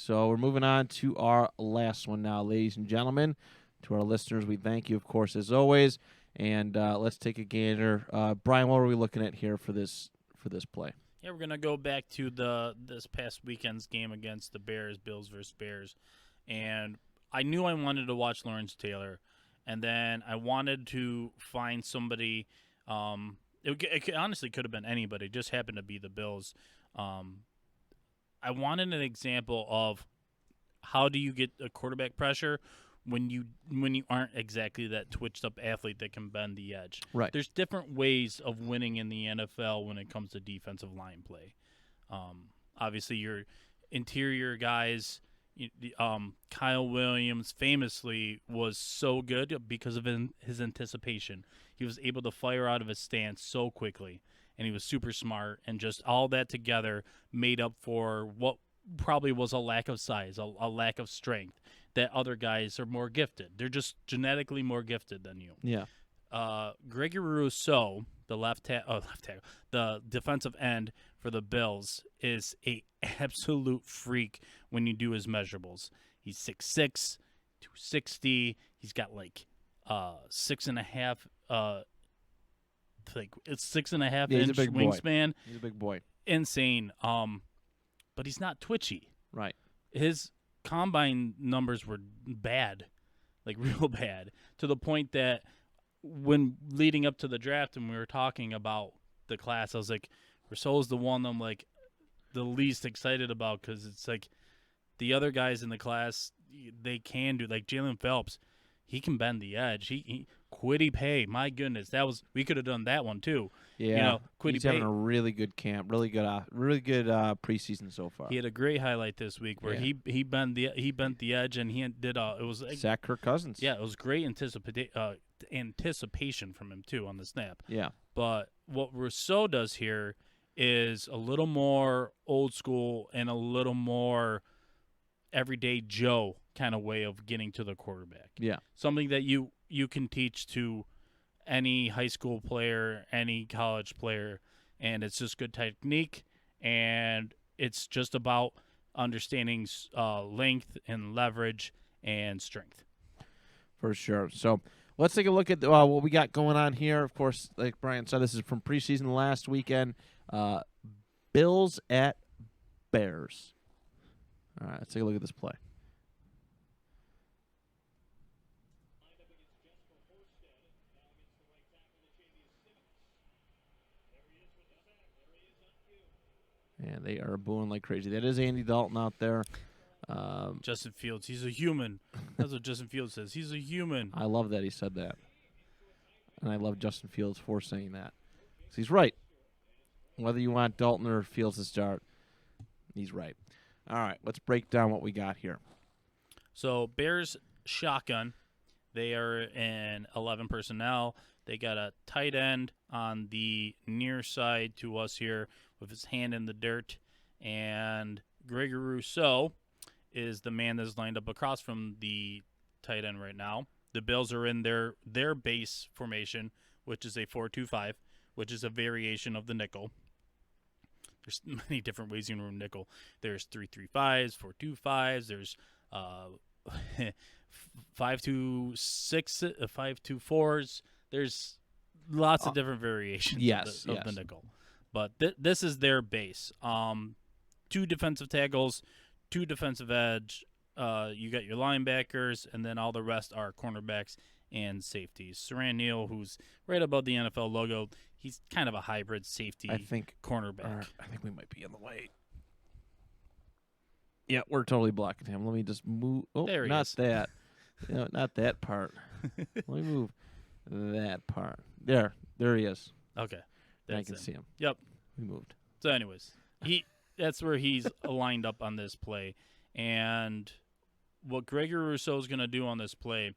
So we're moving on to our last one now, ladies and gentlemen. To our listeners, we thank you, of course, as always. And let's take a gander. Brian, what are we looking at here for this play? Yeah, we're gonna go back to this past weekend's game against the Bears, Bills versus Bears, and I knew I wanted to watch Lawrence Taylor, and then I wanted to find somebody. It honestly could have been anybody. It just happened to be the Bills. I wanted an example of how do you get a quarterback pressure when you aren't exactly that twitched up athlete that can bend the edge. Right. There's different ways of winning in the NFL when it comes to defensive line play. Obviously, your interior guys, Kyle Williams famously was so good because of his anticipation. He was able to fire out of his stance so quickly, and he was super smart, and just all that together made up for what probably was a lack of size, a lack of strength, that other guys are more gifted. They're just genetically more gifted than you. Yeah. Gregory Rousseau, the defensive end for the Bills, is a absolute freak when you do his measurables. He's 6'6", 260. He's got like 6.5 inch wingspan. He's a big boy. Insane. But he's not twitchy. Right. His combine numbers were bad, like real bad, to the point that when leading up to the draft and we were talking about the class, I was like, Rousseau's the one I'm like the least excited about, because it's like the other guys in the class, they can do, like Jalen Phelps, he can bend the edge. He Kwity Paye, my goodness, we could have done that one too. Yeah, Kwity he's Paye, having a really good camp, really good preseason so far. He had a great highlight this week where he bent the edge, and he did it was sack Kirk Cousins. Yeah, it was great anticipation from him too on the snap. Yeah, but what Rousseau does here is a little more old school and a little more everyday Joe kind of way of getting to the quarterback. Yeah, something that you can teach to any high school player, any college player, and it's just good technique, and it's just about understanding length and leverage and strength. For sure. So let's take a look at what we got going on here. Of course, like Brian said, this is from preseason last weekend. Bills at Bears. All right, let's take a look at this play. And they are booing like crazy. That is Andy Dalton out there. Justin Fields, he's a human. That's what Justin Fields says. He's a human. I love that he said that. And I love Justin Fields for saying that. So he's right. Whether you want Dalton or Fields to start, he's right. All right, let's break down what we got here. So Bears shotgun. They are in 11 personnel. They got a tight end on the near side to us here with his hand in the dirt. And Gregory Rousseau is the man that's lined up across from the tight end right now. The Bills are in their base formation, which is a 4-2-5, which is a variation of the nickel. There's many different ways you can run nickel. There's 3-3-5s, 4-2-5s. There's 5-2-6, 5-2-4s. There's lots of different variations of the nickel. But this is their base. 2 defensive tackles, 2 defensive edge. You got your linebackers, and then all the rest are cornerbacks and safeties. Saran Neal, who's right above the NFL logo, he's kind of a hybrid safety cornerback. I think we might be in the way. Yeah, we're totally blocking him. Let me just move. Oh, there he not is. that. Not that part. Let me move that part. There he is. Okay. I can see him. Yep. We moved. So anyways, that's where he's lined up on this play. And what Gregory Rousseau is going to do on this play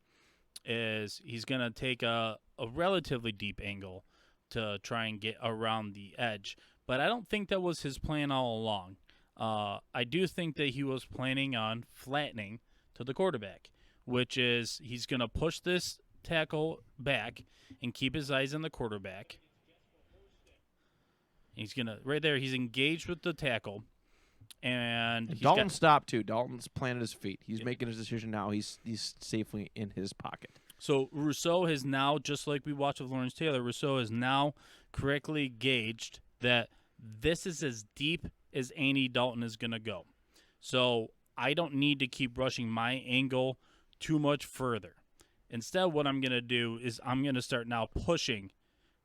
is he's going to take a relatively deep angle to try and get around the edge. But I don't think that was his plan all along. I do think that he was planning on flattening to the quarterback, which is he's going to push this tackle back and keep his eyes on the quarterback. He's going to, right there, he's engaged with the tackle. And he's Dalton got, stopped too. Dalton's planted his feet. He's making his decision now. He's safely in his pocket. so Rousseau has now, just like we watched with Lawrence Taylor, Rousseau has now correctly gauged that this is as deep as Andy Dalton is going to go. So I don't need to keep rushing my angle too much further. Instead, what I'm going to do is I'm going to start now pushing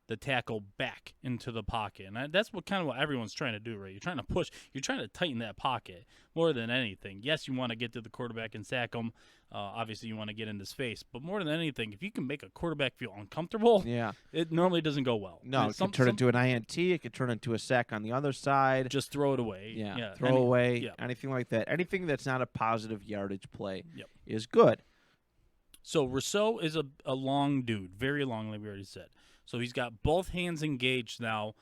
the tackle back into the pocket. And that's what everyone's trying to do, right? You're trying to push. You're trying to tighten that pocket more than anything. Yes, you want to get to the quarterback and sack him. Obviously, you want to get in his face. But more than anything, if you can make a quarterback feel uncomfortable, it normally doesn't go well. No, it could turn into an INT. It could turn into a sack on the other side. Just throw it away. Yeah, throw away, anything like that. Anything that's not a positive yardage play is good. So Rousseau is a long dude, very long, like we already said. So he's got both hands engaged now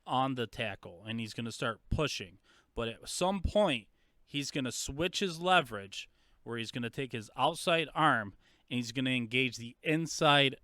on the tackle, and he's going to start pushing. But at some point, he's going to switch his leverage, where he's going to take his outside arm, and he's going to engage the inside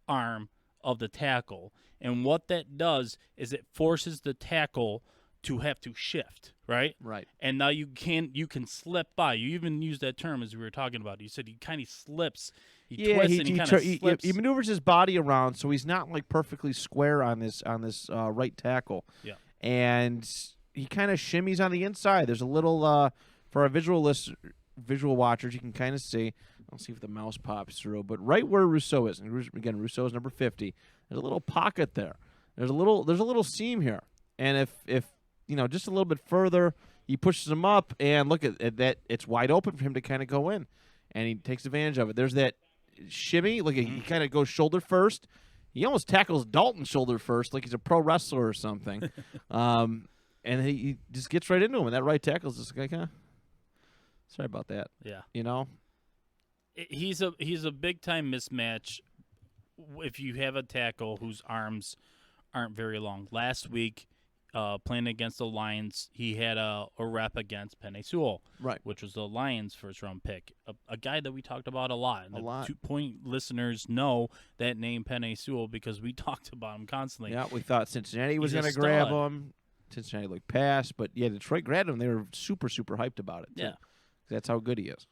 arm of the tackle. And what that does is it forces the tackle to have to shift, right? Right. And now you can slip by. You even used that term as we were talking about. You said he kind of slips. He twists and he kind of slips. He maneuvers his body around, so he's not like perfectly square on this right tackle. Yeah. And he kind of shimmies on the inside. There's a little for our visual watchers, you can kind of see. I'll see if the mouse pops through, but right where Rousseau is, and again, Rousseau is number 50. There's a little pocket there. There's a little seam here, and if just a little bit further, he pushes him up, and look at that. It's wide open for him to kind of go in, and he takes advantage of it. There's that shimmy. Look, he kind of goes shoulder first. He almost tackles Dalton shoulder first, like he's a pro wrestler or something. And he just gets right into him, and that right tackle's just like, sorry about that. Yeah. He's a big time mismatch if you have a tackle whose arms aren't very long. Last week, playing against the Lions, he had a rep against Penei Sewell, right, which was the Lions' first-round pick, a guy that we talked about a lot. And a lot. 2-point listeners know that name Penei Sewell because we talked about him constantly. Yeah, we thought Cincinnati was going to grab him. Cincinnati looked past, but yeah, Detroit grabbed him. They were super, super hyped about it, too. Yeah. That's how good he is.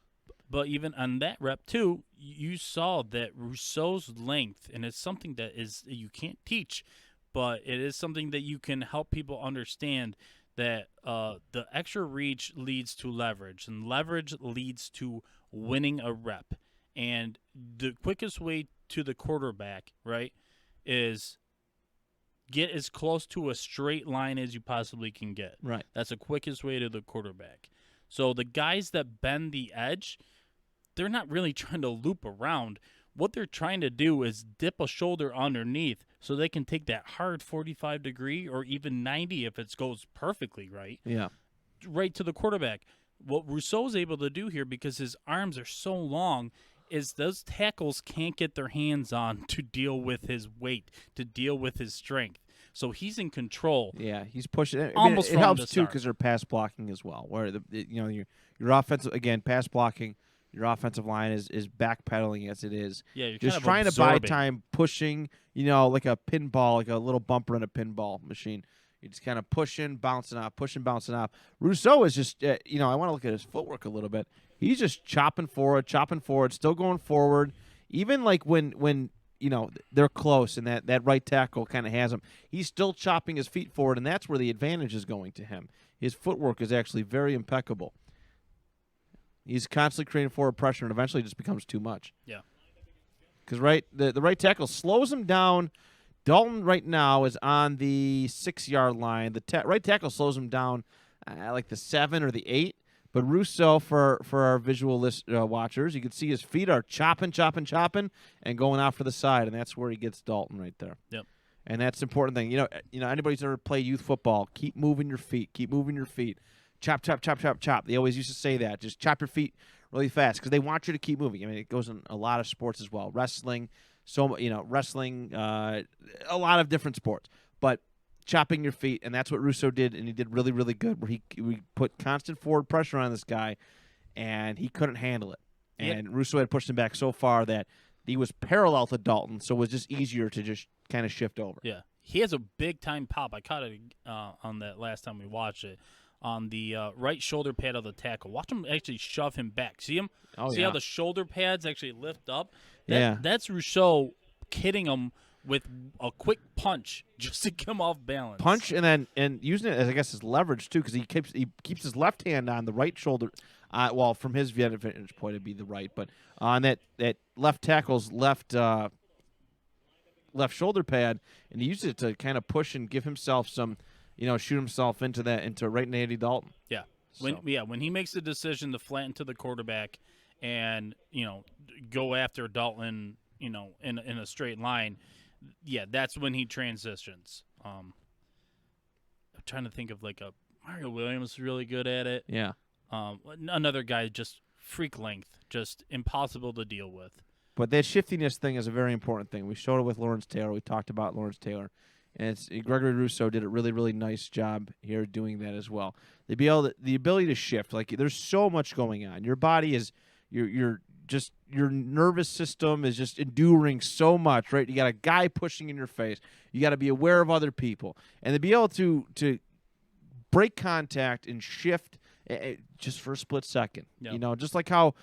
But even on that rep, too, you saw that Rousseau's length, and it's something that you can't teach, but it is something that you can help people understand that the extra reach leads to leverage, and leverage leads to winning a rep. And the quickest way to the quarterback, right, is get as close to a straight line as you possibly can get. Right. That's the quickest way to the quarterback. So the guys that bend the edge, they're not really trying to loop around. What they're trying to do is dip a shoulder underneath so they can take that hard 45-degree or even 90 if it goes perfectly right. Yeah. Right to the quarterback. What Rousseau's able to do here, because his arms are so long, is those tackles can't get their hands on to deal with his weight, to deal with his strength. So he's in control. Yeah, he's pushing. It helps too because they're pass blocking as well. Where your offensive, again, pass blocking, your offensive line is backpedaling as it is. Yeah, you're just kind of trying absorbing. to buy time, pushing. Like a pinball, like a little bumper in a pinball machine. You're just kind of pushing, bouncing off. Rousseau is just, I want to look at his footwork a little bit. He's just chopping forward, still going forward. Even like when they're close and that right tackle kind of has him, he's still chopping his feet forward, and that's where the advantage is going to him. His footwork is actually very impeccable. He's constantly creating forward pressure, and eventually it just becomes too much. Yeah. Because the right tackle slows him down. Dalton right now is on the 6-yard line. The right tackle slows him down like the 7 or the 8. But Rousseau, for our visual watchers, you can see his feet are chopping, and going out for the side, and that's where he gets Dalton right there. Yep. And that's the important thing. Anybody's ever played youth football, keep moving your feet. Chop, chop, chop, chop, chop. They always used to say that. Just chop your feet really fast because they want you to keep moving. I mean, it goes in a lot of sports as well. Wrestling, a lot of different sports. But chopping your feet, and that's what Rousseau did, and he did really, really good, where he put constant forward pressure on this guy, and he couldn't handle it. And Rousseau had pushed him back so far that he was parallel to Dalton, so it was just easier to just kind of shift over. Yeah. He has a big-time pop. I caught it on that last time we watched it. on the right shoulder pad of the tackle. Watch him actually shove him back. See him? Oh, See yeah. how the shoulder pads actually lift up? Yeah. That's Rousseau hitting him with a quick punch just to get him off balance. Punch and using it as, I guess, his leverage too, because he keeps his left hand on the right shoulder. Well, from his vantage point, it'd be the right, but on that left tackle's left shoulder pad, and he used it to kind of push and give himself some, shoot himself into right in Andy Dalton. Yeah. When he makes the decision to flatten to the quarterback and go after Dalton, in a straight line, yeah, that's when he transitions. I'm trying to think of like a Mario Williams is really good at it. Yeah. Another guy just freak length, just impossible to deal with. But that shiftiness thing is a very important thing. We showed it with Lawrence Taylor. We talked about Lawrence Taylor. And Gregory Rousseau did a really, really nice job here doing that as well. The ability to shift. Like, there's so much going on. Your body is your nervous system is just enduring so much, right? You got a guy pushing in your face. You got to be aware of other people. And to be able to break contact and shift just for a split second. Yep. Just like how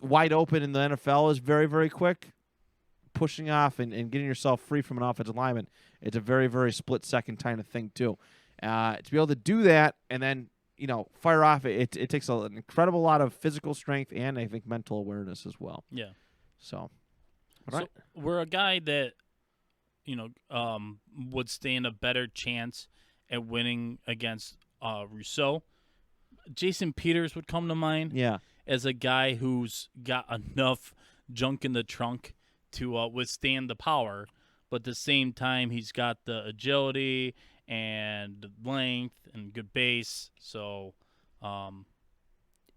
wide open in the NFL is very, very quick. Pushing off and getting yourself free from an offensive lineman, it's a very, very split-second kind of thing, too. To be able to do that and then, fire off, it takes an incredible lot of physical strength and, I think, mental awareness as well. Yeah. So we're a guy that, would stand a better chance at winning against Rousseau. Jason Peters would come to mind. Yeah. As a guy who's got enough junk in the trunk to withstand the power, but at the same time he's got the agility and length and good base. So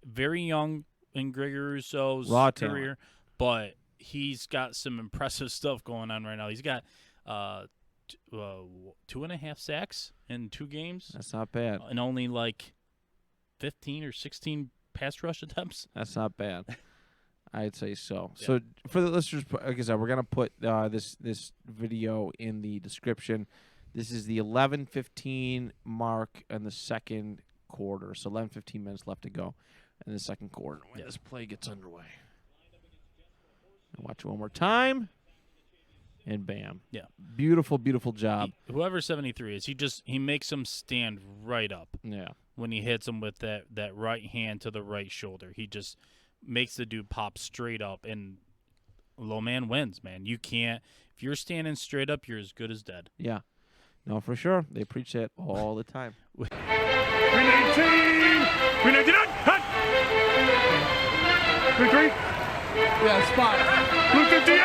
very young in Gregory Rousseau's Raw career, but he's got some impressive stuff going on right now. He's got 2.5 sacks in 2 games. That's not bad. And only like 15 or 16 pass rush attempts. That's not bad. I'd say so. Yeah. So for the listeners, like I said, we're gonna put this video in the description. This is the 11:15 mark in the second quarter. So 11:15 minutes left to go in the second quarter when this play gets underway. Watch it one more time, and bam! Yeah, beautiful, beautiful job. Whoever 73 is, he makes him stand right up. Yeah, when he hits him with that right hand to the right shoulder, he just makes the dude pop straight up, and low man wins, man. You can't – if you're standing straight up, you're as good as dead. Yeah. No, for sure. They preach that all the time. 319! 399! Hut! 3-3! Yeah, spot. Blue 58!